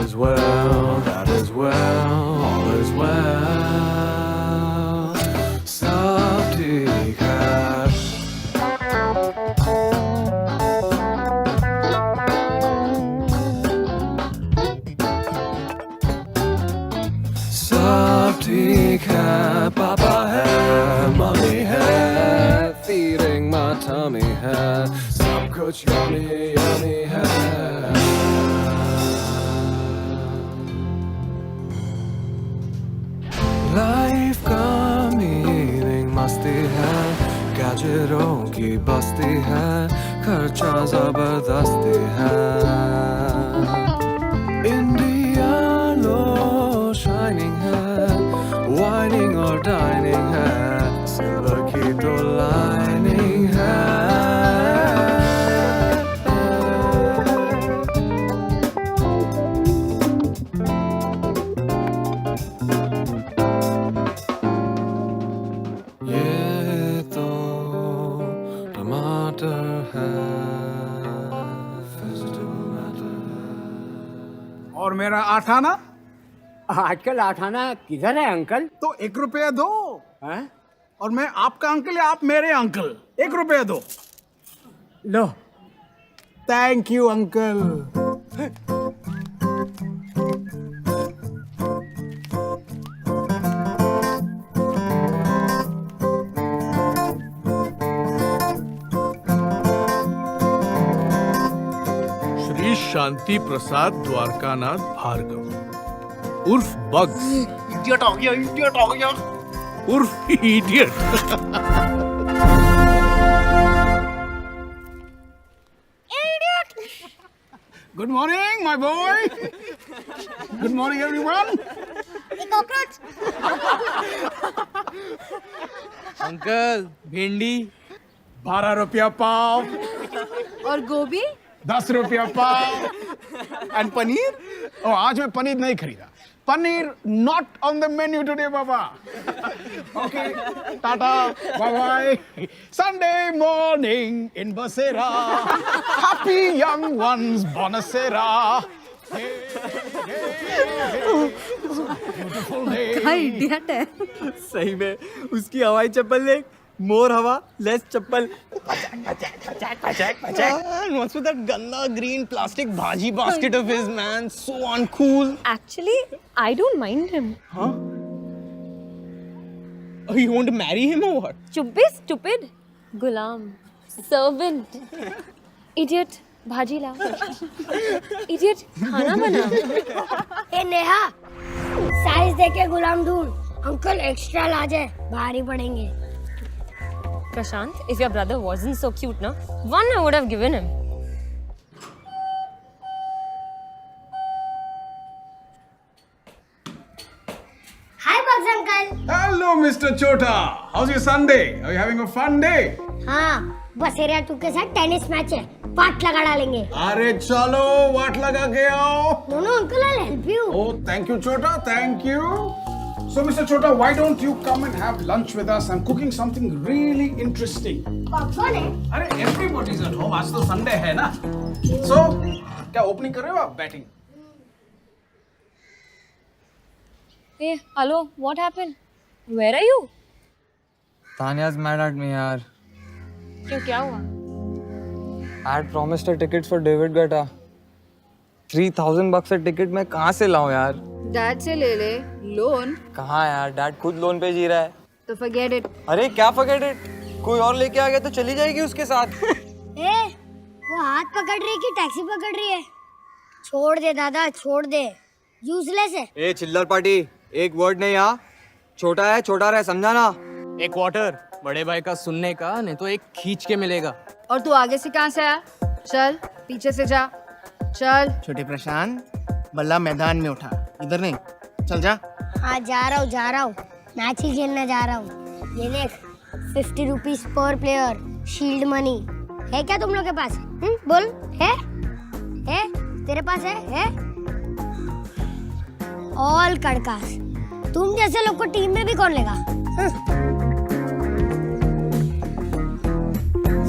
is well, that is well, all is well. सब ठीक है. सब ठीक है, पापा है, मम्मी है, feeding my tummy है, सब कुछ yummy yummy है. लाइफ का मीनिंग मस्ती है, गैजेटों की बस्ती है, खर्चा जबरदस्ती है. इंडिया लो शाइनिंग है, वाइनिंग और डाइनिंग है, सिल्वर की तो लाइनिंग है. ये तो टमाटर है, vegetable matter. और मेरा आठाना आजकल आठाना किधर है अंकल? तो 1 रुपया दो. हैं? और मैं आपका अंकल या आप मेरे अंकल? 1 रुपया दो. लो. Thank you uncle. Shri Shanti Prasad Dwarkanath Bhargava उर्फ बग्स. इडियट हो गया उर्फ idiot. Good morning my boy. Good morning everyone. Uncle भिंडी 12 रुपया पाव. और गोभी 10 रुपया पाव. एंड पनीर? ओ आज मैं पनीर नहीं खरीदा. Paneer not on the menu today बाबा. Okay tata bye bye. Sunday morning in Basera. Happy young ones बोनसेरा. Beautiful day. हाँ इडियट है. सही में उसकी हवाई चप्पल देख. मोर हवा लेस चप्पल. And what's with that ganda green plastic bhaji basket of his, man? So uncool. Actually, I don't mind him. Oh, you want to marry him or what? चुप बे stupid. गुलाम. Servant. Idiot. भाजी ला. Idiot. खाना बना. ए Neha, size देके गुलाम ढूंढ. Uncle extra large है, भारी पड़ेंगे. Prashant, if your brother wasn't so cute, na, one I would have given him. Hi Bugs uncle. Hello mister Chhota. How's your Sunday? Are you having a fun day? हाँ, Basera to के साथ tennis match है. Part लगा डालेंगे. अरे चलो वाट लगा के आओ. No no uncle, I will help you. Oh, thank you, Chota. Thank you. So, Mr. Chota, why don't you come and have lunch with us? I'm cooking something really interesting. Popcorn है. अरे everybody's at home. आज तो Sunday है ना. So, क्या opening कर रहे हो आप? Batting. Hey, hello. What happened? Where are you? Tanya's mad at me, यार. क्यों क्या हुआ? I had promised her tickets for David Guetta. $3,000 a ticket मैं कहाँ से लाऊं यार? डैड से ले ले. लोन. कहाँ यार? डैड खुद लोन पे जी रहा है. तो forget it. अरे क्या forget it? कोई और लेके आ गया तो चली जाएगी उसके साथ. ए, वो हाथ पकड़ रही है कि टैक्सी पकड़ रही है? छोड़ दे दादा, छोड़ दे. यूजलेस है. ए चिल्लर पार्टी, एक वर्ड नहीं यहाँ. छोटा है, छोटा रहे, समझा ना? एक क्वार्टर बड़े भाई का सुनने का, नहीं तो एक खींच के मिलेगा. और तू आगे से कहाँ से आया? चल पीछे से जा. चल. छोटे प्रशांत, बल्ला मैदान में उठा, इधर नहीं. चल जा. हाँ जा रहा हूँ. मैच ही खेलने जा रहा हूँ. ये देख, 50 rupees per player. Shield money है क्या तुम लोग के पास? बोल. है? तेरे पास है? ऑल कड़कास. तुम जैसे लोग को टीम में भी कौन लेगा?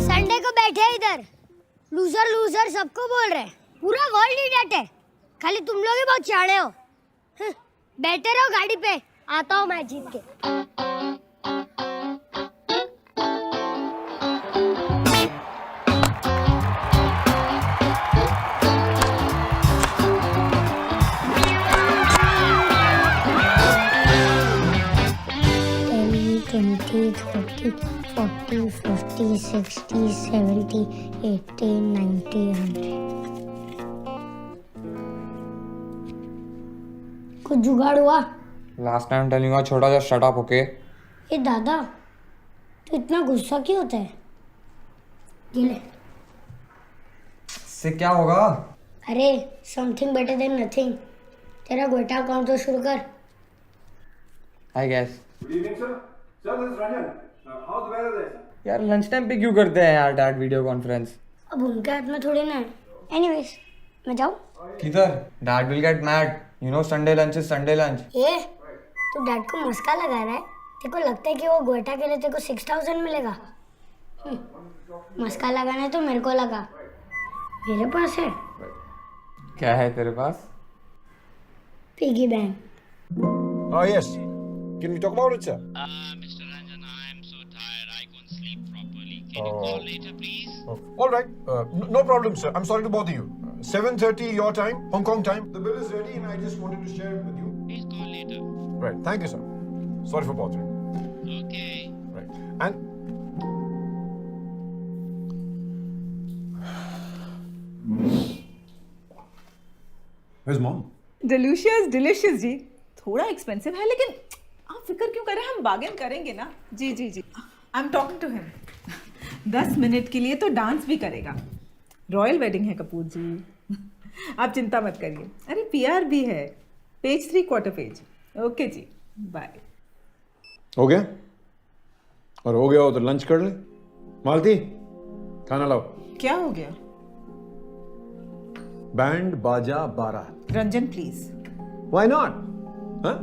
संडे को बैठे इधर लूजर सबको बोल रहे. पूरा वर्ल्ड इडियट है. खाली तुम लोग ही बहुत चाड़े हो। बैठे रहो गाड़ी पे, आता हूँ मैं जीत के। ट्वेंटी 30 40 50 60 70 80 90 100। कुछ जुगाड़ हुआ? Last time telling you छोटा just shut up, okay? ए दादा, तो इतना गुस्सा क्यों होता है? ये ले। इससे क्या होगा? अरे समथिंग बेटर देन नथिंग। तेरा गोटा अकाउंट तो शुरू कर। I guess. Good evening, sir. Sir, this is Ranjan. How's the weather there, sir? यार लंच टाइम पे क्यों करते हैं यार डैड वीडियो कॉन्फ्रेंस? अब उनके हाथ में थोड़ी ना है। एनीवेज, मैं जाऊँ? किधर? Dad will get mad. You know Sunday lunch is Sunday lunch. ए, तू डैड को मस्का लगा रहा है? तेरे को लगता है कि वो गोटा के लिए तेरे को 6000 मिलेगा? मस्का लगाना है तो मेरे को लगा। मेरे पास है। क्या है तेरे पास? Piggy bank. Oh, yes. Can we talk about it, sir? Mr. Ranjan, I am so tired. I can't sleep properly. Can you call later, please? All right. No problem, sir. I'm sorry to bother you. 7:30 your time, Hong Kong time. The bill is ready and I just wanted to share it with you. Please call later. Right. Thank you, sir. Sorry for bothering. Okay. Right. And where's mom? Delicious जी। थोड़ा expensive है लेकिन आप फिक्र क्यों कर रहे हैं, हम बार्गेन करेंगे ना। जी जी जी, I am talking to him. 10 minute के लिए तो डांस भी करेगा। रॉयल वेडिंग है कपूर जी, आप चिंता मत करिए। अरे पीआर भी है, पेज 3 क्वार्टर पेज। ओके जी, बाय। हो गया? और हो गया हो तो लंच कर ले। मालती, खाना लाओ। क्या हो गया? बैंड बाजा बारात। रंजन प्लीज। Why not? हाँ?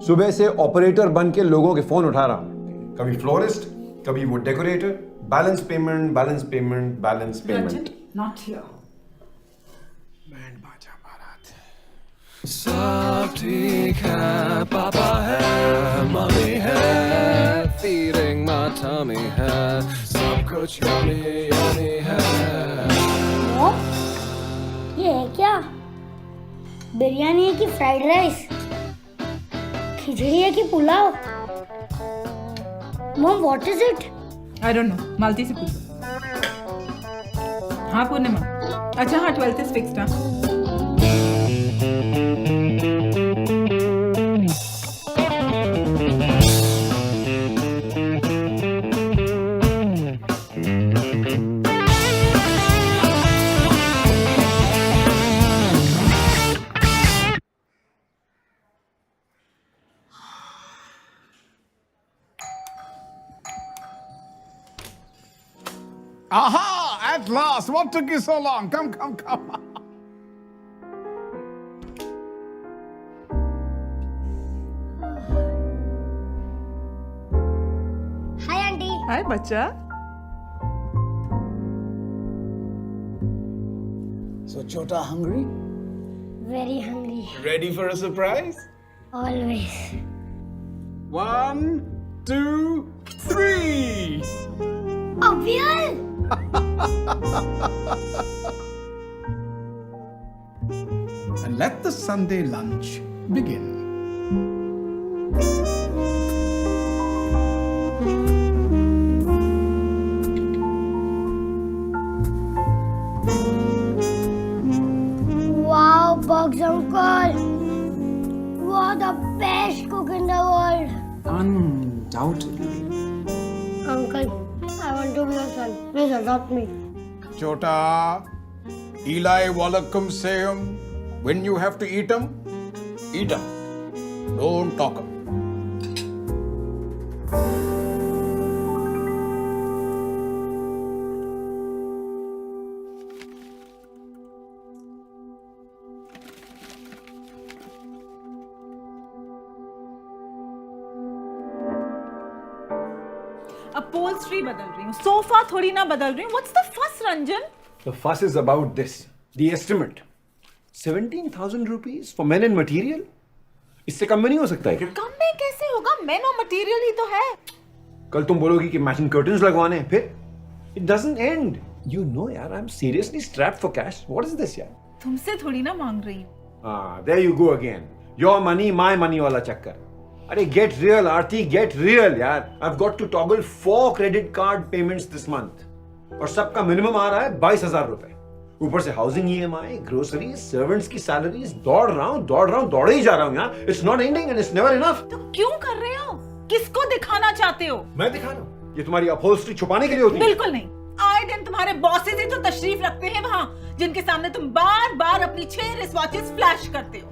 सुबह से ऑपरेटर बन के लोगों के फोन उठा रहा हूं। कभी फ्लोरिस्ट, कभी वो decorator. Balance payment, balance payment, balance payment. Not here. Band बाजा बारात। सब ठीक है, पापा है, मम्मी है, feeding my tummy है, सब कुछ yummy yummy है। ये है क्या? बिरयानी है कि फ्राइड राइस? खिचड़ी है कि pulao? Mom, what is it? I don't know, Malti से पूछो। हाँ पूर्णिमा, अच्छा हाँ 12th इज फिक्स्ड। हाँ Aha! At last! What took you so long? Come. Hi aunty. Hi बच्चा। So, Chota, hungry? Very hungry. Ready for a surprise? Always. 1, 2, 3. Abhyal! And let the Sunday lunch begin. Wow, Bugs uncle! You are the best cook in the world. Undoubtedly. Uncle, I want to be your son. Please adopt me. Chota, Eli Wallachum sayum, when you have to eat 'em, eat 'em. Don't talk 'em. Upholstery बदल रही हूँ, sofa थोड़ी ना बदल रही हूँ। What's the फस Ranjan? The fuss is about this. The estimate. 17,000 rupees for men and material? इससे कम में नहीं हो सकता है क्या? कम में कैसे होगा? मेन और मटेरियल ही तो है। कल तुम बोलोगी कि मैचिंग कर्टन्स लगवाने हैं, फिर it doesn't end. You know यार, I'm seriously strapped for cash. What is this यार? तुमसे थोड़ी ना मांग रही हूँ। There you go again. Your money, my money वाला चक्कर। अरे get real आरती, get real यार। I've got to toggle 4 credit card payments this month. और सबका मिनिमम आ रहा है 22,000 रुपए। ऊपर से हाउसिंग EMI, ग्रोसरी, सर्वेंट्स की सैलरीज, दौड़ ही जा रहा हूँ यार। It's not ending and it's never enough. तो क्यों कर रहे हो? किसको दिखाना चाहते हो? मैं दिखा रहा हूँ। ये तुम्हारी अपहोल्स्ट्री छुपाने के लिए होती है? बिल्कुल नहीं। आए दिन तुम्हारे बॉसेस ही तो तशरीफ रखते हैं वहाँ, जिनके सामने तुम बार-बार अपनी 6 रिस्टवॉचेस फ्लैश करते हो।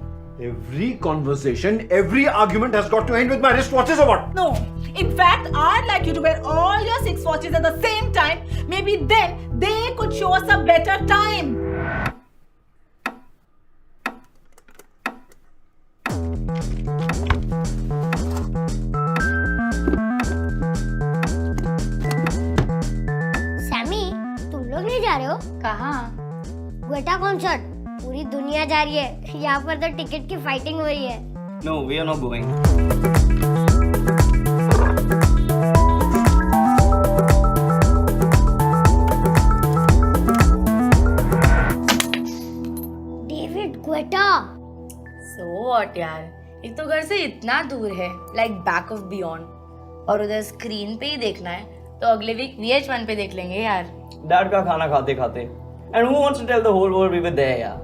Every conversation, every argument has got to end with my wristwatches or what? No. In fact, I'd like you to wear all your 6 watches at the same time. Maybe then they could show us a better time. Sammy, तुम लोग नहीं जा रहे हो? कहाँ? Guetta concert. पूरी दुनिया जा रही है, यहाँ पर तो टिकट की फाइटिंग हो रही है। No, we are not going. David Guetta. So what यार? एक तो घर से इतना दूर है, like back of beyond, और उधर स्क्रीन पे ही देखना है, तो अगले वीक VH1 पे देख लेंगे यार। Dad का खाना खाते खाते. And who wants to tell the whole world we were there, यार?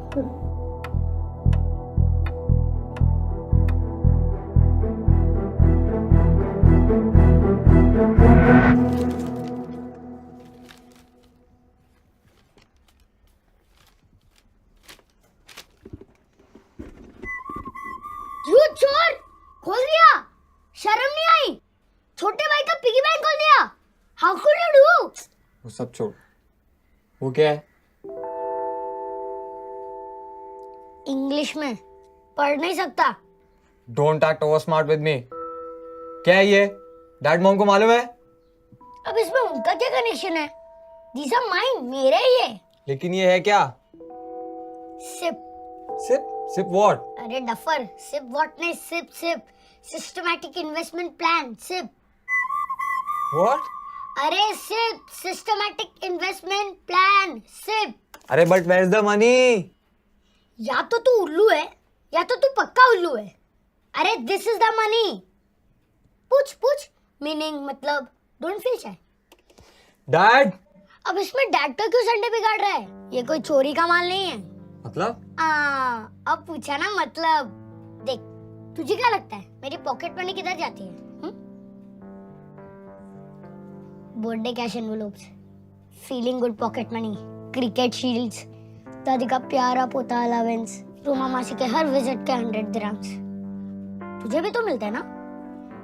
यू चोर! खोल दिया? शर्म नहीं आई? छोटे भाई का पिगी बैंक खोल दिया? How could you do? वो सब छोड़। वो क्या है? इंग्लिश में पढ़ नहीं सकता। Don't act over smart with me. क्या है ये? डैड मॉम को मालूम है? अब इसमें उनका क्या कनेक्शन है? These are mine, मेरे ही है। लेकिन ये है क्या? सिप। सिप? SIP what? अरे डफर, सिप व्हाट नहीं, SIP SIP. Systematic investment plan, SIP. What? अरे SIP, systematic investment plan, SIP. अरे but where is the money? या तो तू उल्लू है या तो तू पक्का उल्लू है। अरे दिस इज द मनी। पूछ पूछ, मीनिंग मतलब डोंट फील शाय। डैड? अब इसमें डैड का क्यों संडे बिगाड़ रहा है? ये कोई चोरी का माल नहीं है। मतलब? अब पूछा ना मतलब। देख, तुझे क्या लगता है मेरी पॉकेट मनी किधर जाती है? Birthday cash envelopes, feeling good pocket money, cricket shields, दादी का प्यारा पोता अलावेंस, रूमा मासी के हर विजिट के 100 दिरहम्स। तुझे भी तो मिलते हैं ना,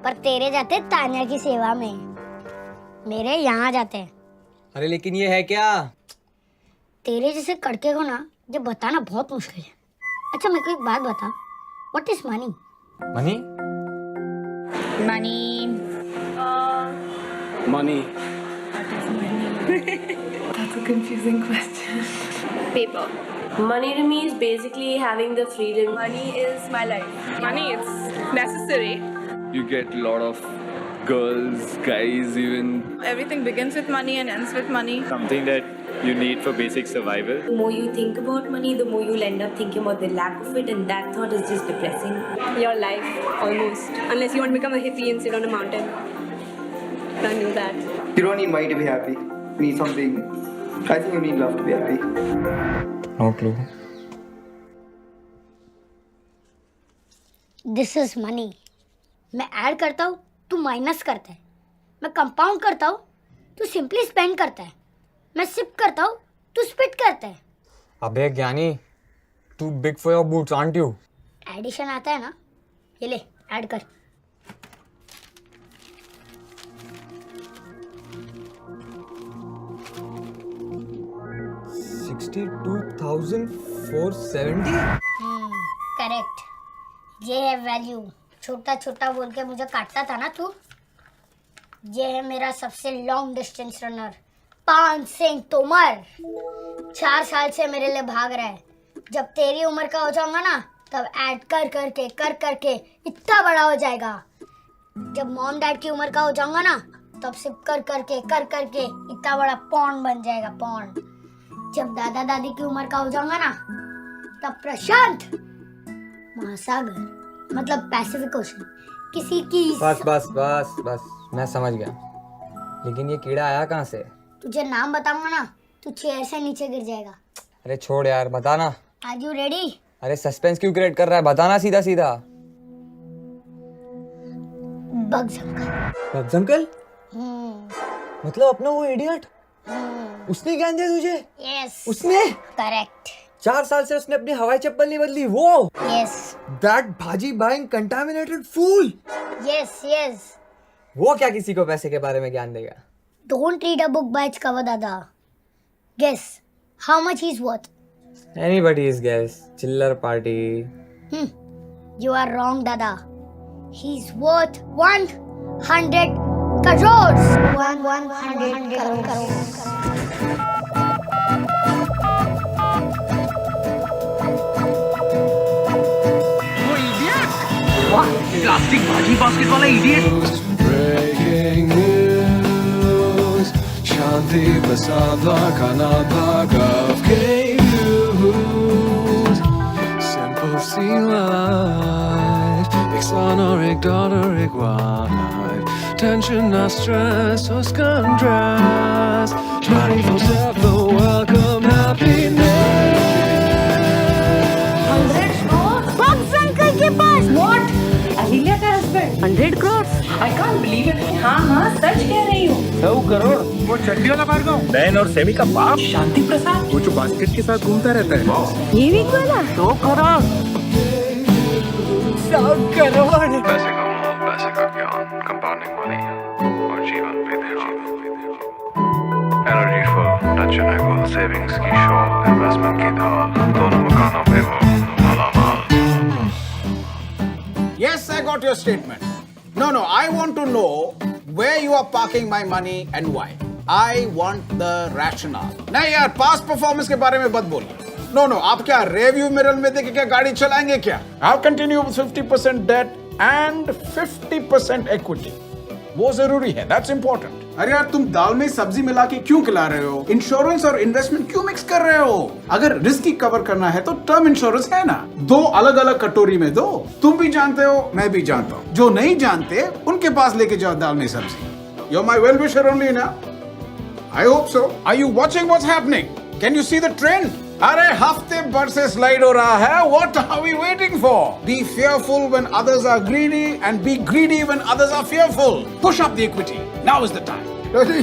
पर तेरे जाते तानिया की सेवा में, मेरे यहाँ जाते हैं। अरे लेकिन ये है क्या? तेरे जैसे कड़के को ना ये बताना बहुत मुश्किल है। अच्छा मेरे को एक बात बता, what is money? Money? Money. That's a confusing question. Paper. Money to me is basically having the freedom. Money is my life. Money is necessary. You get a lot of girls, guys, even. Everything begins with money and ends with money. Something that you need for basic survival. The more you think about money, the more you'll end up thinking about the lack of it, and that thought is just depressing. Your life, almost. Unless you want to become a hippie and sit on a mountain. Can't do that. You don't need money to be happy. You need something. I think you need love to be happy. No clue. This is money. मैं add करता हूँ, तू minus करता है। मैं compound करता हूँ, तू सिंपली स्पेंड करता है। मैं सिप करता हूँ, तू स्पिट करता है। अबे ज्ञानी, too big for your boots, aren't you? Edition आता है ना, ये ले ऐड कर। $62,470? करेक्ट, ये है वैल्यू। छोटा छोटा बोल के मुझे काटता था ना तू। ये है मेरा सबसे लॉन्ग डिस्टेंस रनर, पान सिंह तोमर। 4 साल से मेरे लिए भाग रहा है। जब तेरी उम्र का हो जाऊंगा ना तब ऐड कर करके इतना बड़ा हो जाएगा। जब मॉम डैड की उम्र का हो जाऊंगा ना तब सिर्फ कर करके इतना बड़ा पॉन्ड बन जाएगा, पॉन्ड। जब दादा दादी की उम्र का हो जाऊंगा ना तब प्रशांत महासागर मतलब पैसिफिक ओशन किसी की। बस मैं समझ गया, लेकिन ये कीड़ा आया कहाँ से? तुझे नाम बताऊंगा ना तू चेयर से नीचे गिर जाएगा। अरे छोड़ यार, बताना। Are you ready? अरे सस्पेंस क्यों क्रिएट कर रहा है, बताना सीधा सीधा। Bugs uncle. Bugs uncle? मतलब अपना वो इडियट? उसने ज्ञान दिया तुझे? यस। उसने? करेक्ट। 4 साल से उसने अपनी हवाई चप्पल नहीं बदली, वो? यस। That भाजी बाइंग contaminated fool. यस। वो क्या किसी को पैसे के बारे में ज्ञान देगा? Don't read a book by its cover, Dada. Guess how much he's worth. Anybody's guess. Chiller party. You are wrong, Dada. He's worth 100 crores. 100 crores. Plastic भाजी बास्केट वाला idiot. Breaking news, Shanti Prasada Kanabhag of K-News. Simple sea life, exonoric daughteric wife. Tension, not stress, or contrast. 24/7, welcome happiness. Bugs uncle के पास. What? Ahilya का husband 100 crores? I can't believe it. हाँ सच कह रही हूँ। 100 करोड़? वो चड्डी वाला भार्गव? बहन और सेमी का बाप? शांति प्रसाद? वो जो बास्केट के साथ घूमता रहता है। ये वीक वाला? 100 करोड़। 100 करोड़। पैसे का मोह, पैसे का ज्ञान, कंपाउंडिंग मनी और जीवन पे ध्यान। एनर्जी फुल, टच एंड एगो, सेविंग्स की शॉल, इन्वेस्टमेंट की ढाल, दोनों मकानों पे वो मालामाल। Yes, I got your statement. No, I want to know where you are parking my money and why. I want the rationale. नहीं यार, past performance के बारे में मत बोलिए. No, आप क्या रिव्यू मिरर में देख के क्या गाड़ी चलाएंगे क्या? I'll continue with 50% debt and 50% equity. वो जरूरी है, that's important. अरे यार तुम दाल में सब्जी मिला के क्यों खिला रहे हो? इंश्योरेंस और इन्वेस्टमेंट क्यों मिक्स कर रहे हो? अगर रिस्क ही कवर करना है तो टर्म इंश्योरेंस है ना, 2 अलग अलग कटोरी में दो। तुम भी जानते हो, मैं भी जानता हूँ। जो नहीं जानते उनके पास लेके जाओ दाल में सब्जी। You're my well wisher only ना? I hope so. Are you watching what's happening? Can you see the trend? अरे हफ्ते भर से स्लाइड हो रहा है। What are we waiting for? Be fearful when others are greedy and be greedy when others are fearful. Push up the equity. Now is the time.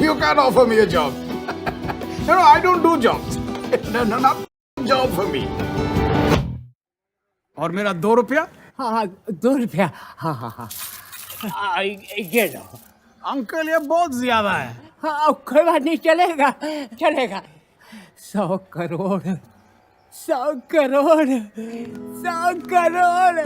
You can't offer me a job. No, I don't do jobs. No, not job for me. और मेरा 2 रुपया? हाँ 2 रुपया। हाँ। ये लो। Uncle ये बहुत ज्यादा है। हाँ कोई बात नहीं, चलेगा। 100 crore. 100 crore. 100 crore.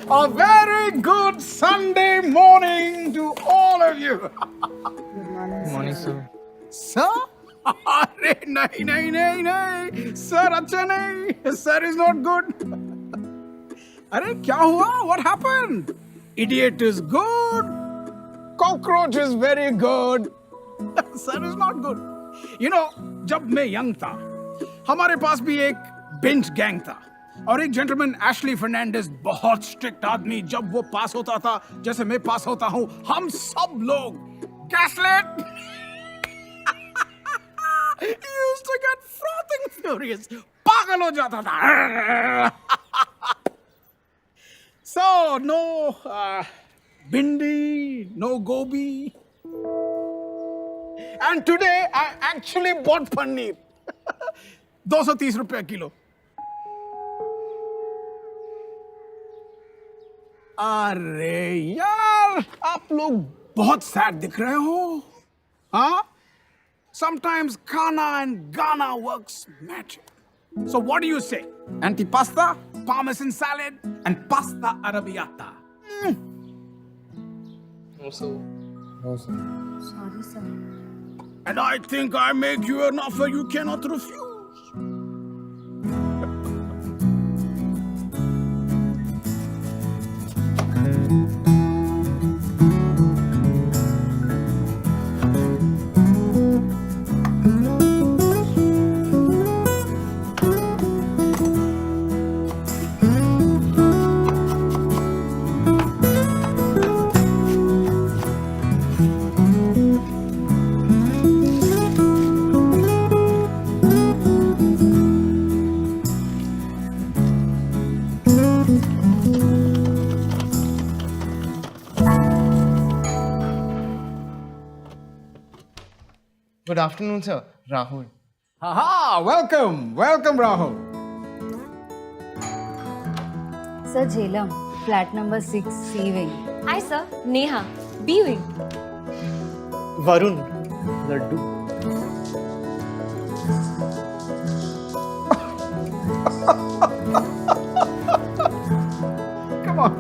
A very good Sunday morning to all of you. Good morning, sir. Sir? अरे नहीं सर अच्छा नहीं, सर इज नॉट गुड। अरे क्या हुआ? What happened? Idiot is good, cockroach is very good, sir is not good. You know, जब मैं young था हमारे पास भी एक बेंच गैंग था और एक जेंटलमैन एशली फर्नांडिस, बहुत स्ट्रिक्ट आदमी। जब वो पास होता था जैसे मैं पास होता हूँ, हम सब लोग गैसलेट He used to get frothing furious. पागल हो जाता था। So no bindi, no gobi. And today I actually bought paneer. 230 रुपए किलो। अरे यार आप लोग बहुत सैड दिख रहे हो। हाँ? Sometimes Kana and Ghana works magic. So what do you say? Antipasta, parmesan salad, and pasta arrabbiata. Sorry, sir. And I think I make you an offer you cannot refuse. Good afternoon, sir. Rahul. Haha, welcome, welcome Rahul. Sir, Jhelum, flat number 6, C wing. Hi, sir. Neha, B wing. Varun. Laddu. Come on.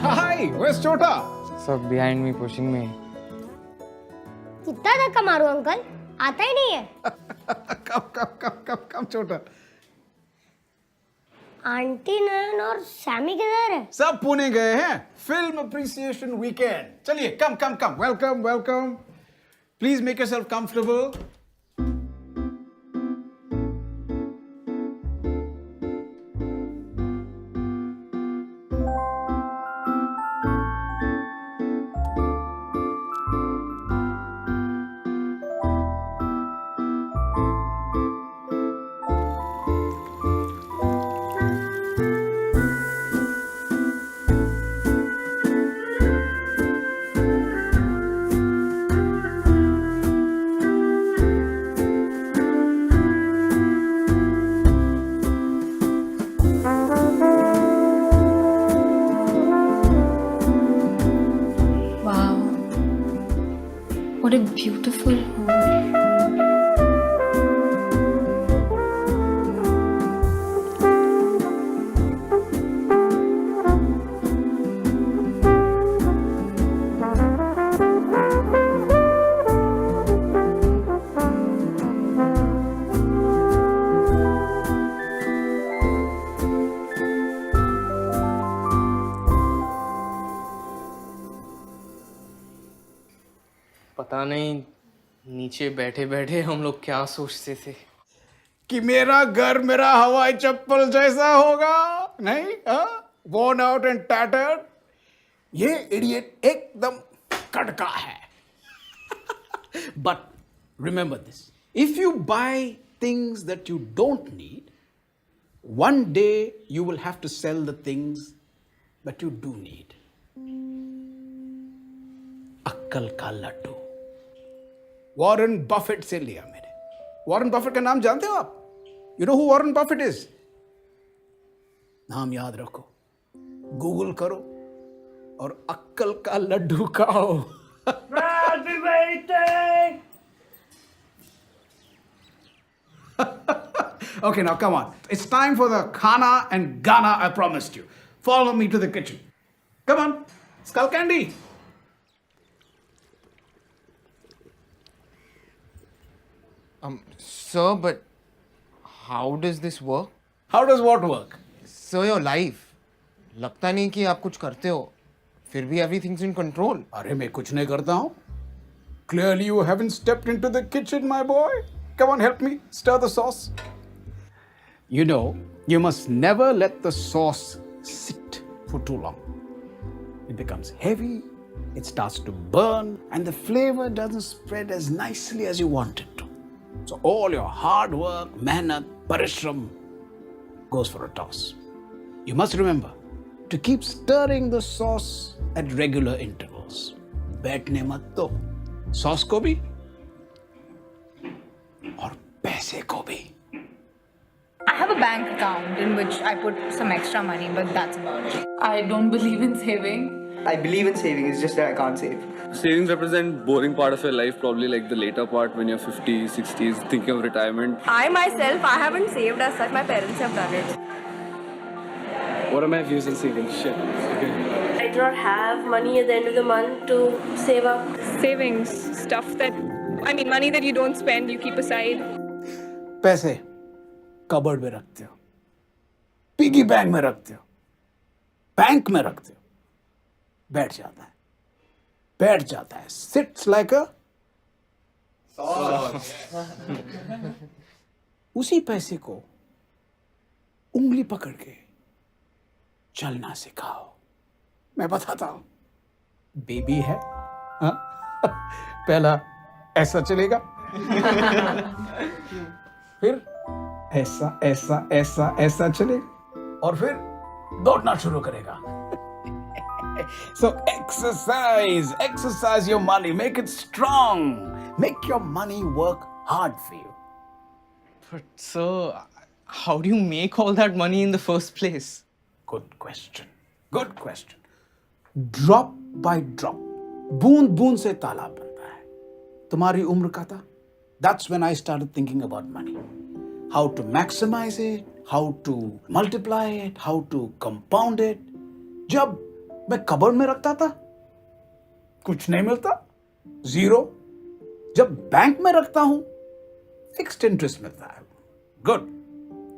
Hi, where's Chota? सब behind me, pushing me. कितना धक्का मारूं uncle, आता ही नहीं है। कम छोटा। Aunty नयन और Sami किधर है? सब पुणे गए हैं फिल्म अप्रिसिएशन वीकेंड। चलिए come welcome welcome. Please make yourself comfortable. What a beautiful home. पता नहीं नीचे बैठे बैठे हम लोग क्या सोचते थे कि मेरा घर मेरा हवाई चप्पल जैसा होगा, नहीं? Worn out and tattered. ये इडियट एकदम कड़का है। But remember this: if you buy things that you don't need, one day you will have to sell the things that you do need. अक्कल का लड्डू वॉरेन बफेट से लिया मैंने। Warren Buffett का नाम जानते हो आप? You know who Warren Buffett is? नाम याद रखो, गूगल करो और अक्कल का लड्डू खाओ। Okay, now come on. It's time for the khana and Ghana I promised you. Follow me to the kitchen. Come on, skull candy. Sir, but how does this work? How does what work? Sir, your life. लगता नहीं कि आप कुछ करते हो, फिर भी everything's in control. अरे मैं कुछ नहीं करता हूँ. Clearly you haven't stepped into the kitchen, my boy. Come on, help me stir the sauce. You know, you must never let the sauce sit for too long. It becomes heavy, it starts to burn, and the flavor doesn't spread as nicely as you want it to. So all your hard work, mehnat, parishram goes for a toss. You must remember to keep stirring the sauce at regular intervals. बैठने मत दो, sauce को भी और पैसे को भी. I have a bank account in which I put some extra money, but that's about it. I don't believe in saving. I believe in saving, it's just that I can't save. Savings represent boring part of your life, probably like the later part when you're 50s, 60s, thinking of retirement. I myself, I haven't saved as such. My parents have done it. What are my views on saving? Shit. Okay. do not have money at the end of the month to save up. Savings, stuff that, I mean, money that you don't spend, you keep aside. पैसे cupboard में रखते हो, piggy bank में रखते हो, bank में रखते हो, बैठ जाता है, सिट्स लाइक अ उसी पैसे को उंगली पकड़ के चलना सिखाओ। मैं बताता हूं, बेबी है, हाँ? पहला ऐसा चलेगा, फिर ऐसा ऐसा ऐसा ऐसा चलेगा, और फिर दौड़ना शुरू करेगा। So exercise your money, make it strong, make your money work hard for you. But sir, how do you make all that money in the first place? Good question. Drop by drop, बूंद बूंद से तालाब बनता है। तुम्हारी उम्र का था, that's when I started thinking about money. How to maximize it, how to multiply it, how to compound it. जब मैं कबर्ड में रखता था, कुछ नहीं मिलता, जीरो। जब बैंक में रखता हूं, फिक्स्ड इंटरेस्ट मिलता है। Good,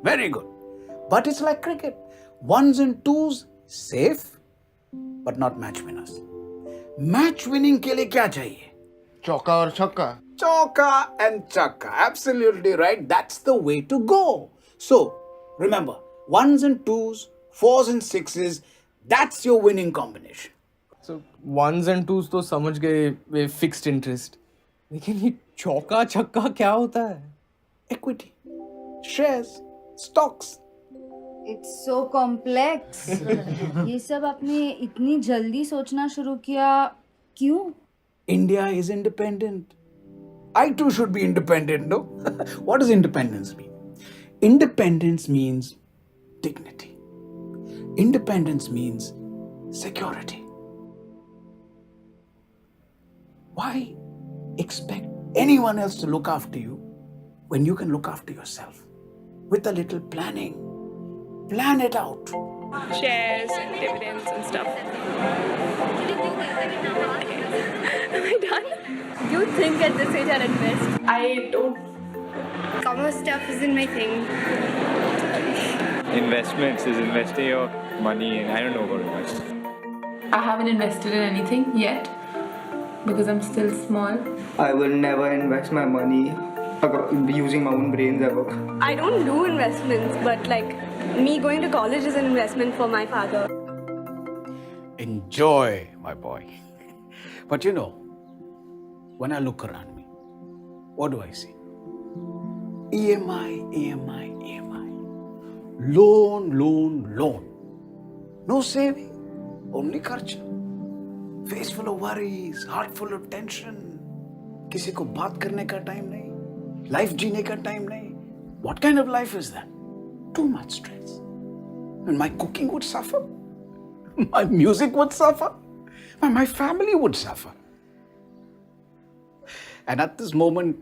very good. But it's like cricket, ones and twos safe, but not match winners. Match winning के लिए क्या चाहिए? चौका और छक्का. Chokka and chakka. Absolutely right. That's the way to go. So, remember, ones and twos, fours and sixes, that's your winning combination. So, ones and twos तो समझ गए, वे fixed interest. लेकिन ये चौका छक्का क्या होता है? Equity, shares, stocks. It's so complex. ये सब आपने इतनी जल्दी सोचना शुरू किया, क्यों? India is independent. I too should be independent, no? What does independence mean? Independence means dignity. Independence means security. Why expect anyone else to look after you when you can look after yourself? With a little planning. Plan it out. Shares and dividends and stuff. Am I done? Do you think at this age I'll invest? I don't. Commerce stuff isn't my thing. Investments is investing your money in. I don't know about much. I haven't invested in anything yet because I'm still small. I will never invest my money using my own brains ever. I don't do investments, but like me going to college is an investment for my father. Enjoy, my boy. But you know, when I look around me, what do I see? EMI, EMI, EMI. Loan, loan, loan. No saving, only kharcha. Face full of worries, heart full of tension. किसी को बात करने का time नहीं, life जीने का time नहीं. What kind of life is that? Too much stress. And my cooking would suffer. My music would suffer. My family would suffer. And at this moment,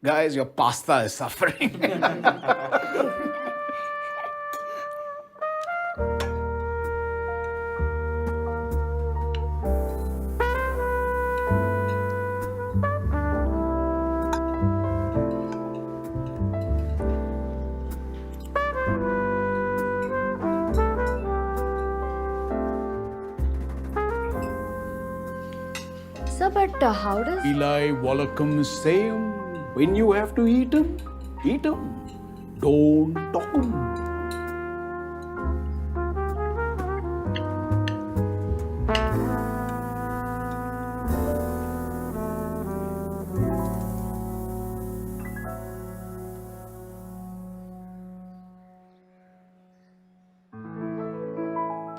guys, your pasta is suffering. Sir, but how does... Eli Wallacom same. When you have to eat them, eat them. Don't talk them.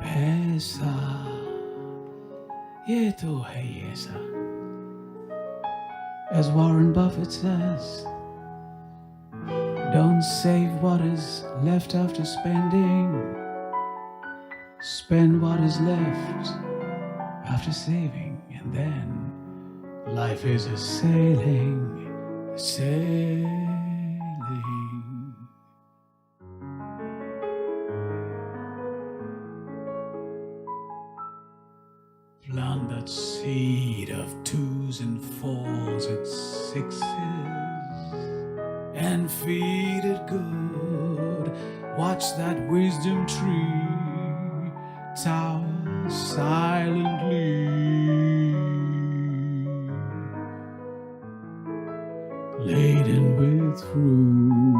पैसा ये तो है ही ऐसा. As Warren Buffett says, don't save what is left after spending. Spend what is left after saving, and then life is a sailing, sailing. Instead of 2s and 4s, it's 6s. And feed it good. Watch that wisdom tree tower silently. Laden with fruit.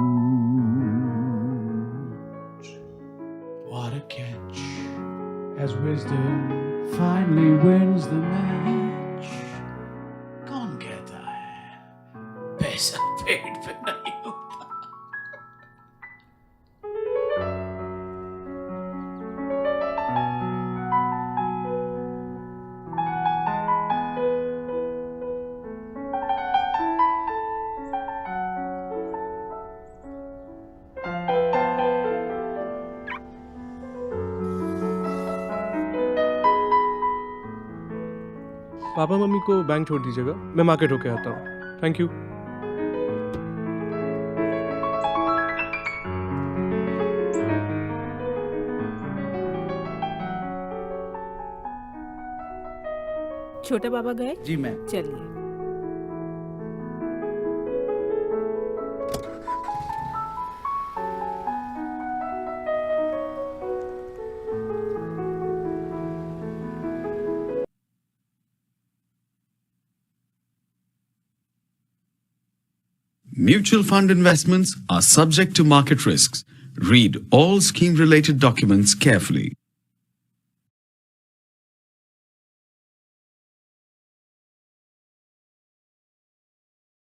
What a catch, as wisdom finally wins the match. कौन कहता है पैसा पेट पे नहीं होता? Papa mummy को bank छोड़ दीजिएगा, मैं मार्केट होके आता हूँ। Thank you. छोटे बाबा गए? जी मैम। चलिए। Mutual fund investments are subject to market risks. Read all scheme-related documents carefully.